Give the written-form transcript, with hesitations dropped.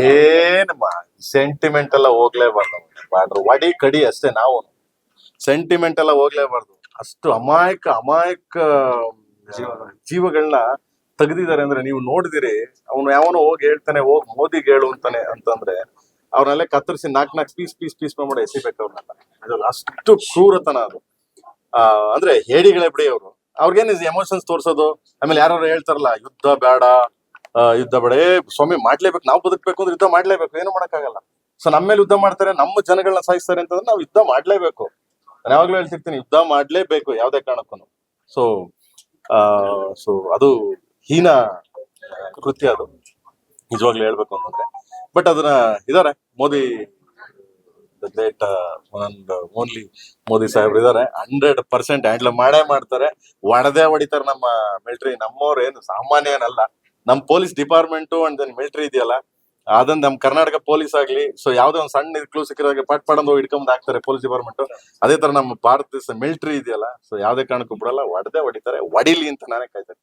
ಏನ್ ಸೆಂಟಿಮೆಂಟ್ ಎಲ್ಲ ಹೋಗ್ಲೇಬಾರ್ದು. ಬಾರ್ಡ್ರು ವಡಿ ಕಡಿ ಅಷ್ಟೇ. ನಾವು ಸೆಂಟಿಮೆಂಟ್ ಎಲ್ಲ ಹೋಗ್ಲೇಬಾರ್ದು. ಅಷ್ಟು ಅಮಾಯಕ ಅಮಾಯಕ ಜೀವಗಳನ್ನ ತೆಗ್ದಿದ್ದಾರೆ ಅಂದ್ರೆ ನೀವು ನೋಡಿದಿರಿ. ಅವನು ಯಾವನೋ ಹೋಗಿ ಹೇಳ್ತಾನೆ, ಹೋಗ್ ಮೋದಿಗೆ ಹೇಳು ಅಂತಾನೆ ಅಂತಂದ್ರೆ ಅವ್ರನ್ನೆಲ್ಲ ಕತ್ತರಿಸಿ ನಾಲ್ಕು ಪೀಸ್ ಪೀಸ್ ಪೀಸ್ ಮಾಡಿ ಎಸಿಬೇಕು ಅವ್ರನ್ನೆಲ್ಲ. ಅದು ಅಷ್ಟು ಕ್ರೂರತನ ಅದು. ಅಂದ್ರೆ ಹೇಡಿಗಳೇ ಬಿಡಿ ಅವರು. ಅವ್ರಿಗೇನ್ ಎಮೋಷನ್ಸ್ ತೋರ್ಸೋದು. ಆಮೇಲೆ ಯಾರು ಹೇಳ್ತಾರಲ್ಲ ಯುದ್ಧ ಬೇಡ, ಯುದ್ಧ ಬೇಡ. ಸ್ವಾಮಿ ಮಾಡ್ಲೇಬೇಕು, ನಾವು ಬದುಕ್ಬೇಕು ಅಂದ್ರೆ ಯುದ್ಧ ಮಾಡ್ಲೇಬೇಕು, ಏನು ಮಾಡಕ್ಕಾಗಲ್ಲ. ಸೊ ನಮ್ಮ ಮೇಲೆ ಯುದ್ಧ ಮಾಡ್ತಾರೆ, ನಮ್ಮ ಜನಗಳನ್ನ ಸಾಯಿಸ್ತಾರೆ ಅಂತಂದ್ರೆ ನಾವು ಯುದ್ಧ ಮಾಡ್ಲೇಬೇಕು. ನಾನು ಯಾವಾಗ್ಲೂ ಹೇಳ್ತಿರ್ತೀನಿ, ಯುದ್ಧ ಮಾಡ್ಲೇಬೇಕು ಯಾವ್ದೇ ಕಾರಣಕ್ಕೂ. ಸೊ ಸೊ ಅದು ಹೀನ ಕೃತ್ಯ ಅದು, ನಿಜವಾಗ್ಲೂ ಹೇಳ್ಬೇಕು ಅಂತಂದ್ರೆ. ಬಟ್ ಅದನ್ನ ಇದಾರೆ ಮೋದಿ, ಗ್ರೇಟ್ ಓನ್ಲಿ ಮೋದಿ ಸಾಹೇಬ್ರು ಇದಾರೆ. 100% ಹ್ಯಾಂಡಲ್ ಮಾಡೇ ಮಾಡ್ತಾರೆ. ಹೊಡೆದೇ ಹೊಡಿತಾರೆ ನಮ್ಮ ಮಿಲಿಟರಿ. ನಮ್ಮವ್ರು ಏನು ಸಾಮಾನ್ಯ ಏನಲ್ಲ. ನಮ್ police department and then military ಇದೆಯಲ್ಲ, ಅದನ್ನ ನಮ್ ಕರ್ನಾಟಕ ಪೊಲೀಸ್ ಆಗ್ಲಿ, ಸೊ ಯಾವ್ದೋ ಒಂದು ಸಣ್ಣ ಕ್ಲೂ ಸಿಕ್ಕಿದಾಗ ಪಟ್ ಪಡಂದು ಹಿಡ್ಕೊಂಡ್ ಹಾಕ್ತಾರೆ ಪೊಲೀಸ್ ಡಿಪಾರ್ಟ್ಮೆಂಟ್. ಅದೇ ತರ ನಮ್ಮ ಭಾರತ ದೇಶ ಮಿಲಿಟರಿ ಇದೆಯಲ್ಲ, ಸೊ ಯಾವ್ದೇ ಕಾರಣಕ್ಕೂ ಬಿಡಲ್ಲ, ಹೊಡೆದೇ ಹೊಡಿತಾರೆ. ಹೊಡಿಲಿ ಅಂತ ನಾನೇ ಕಾಯ್ತಾರೆ.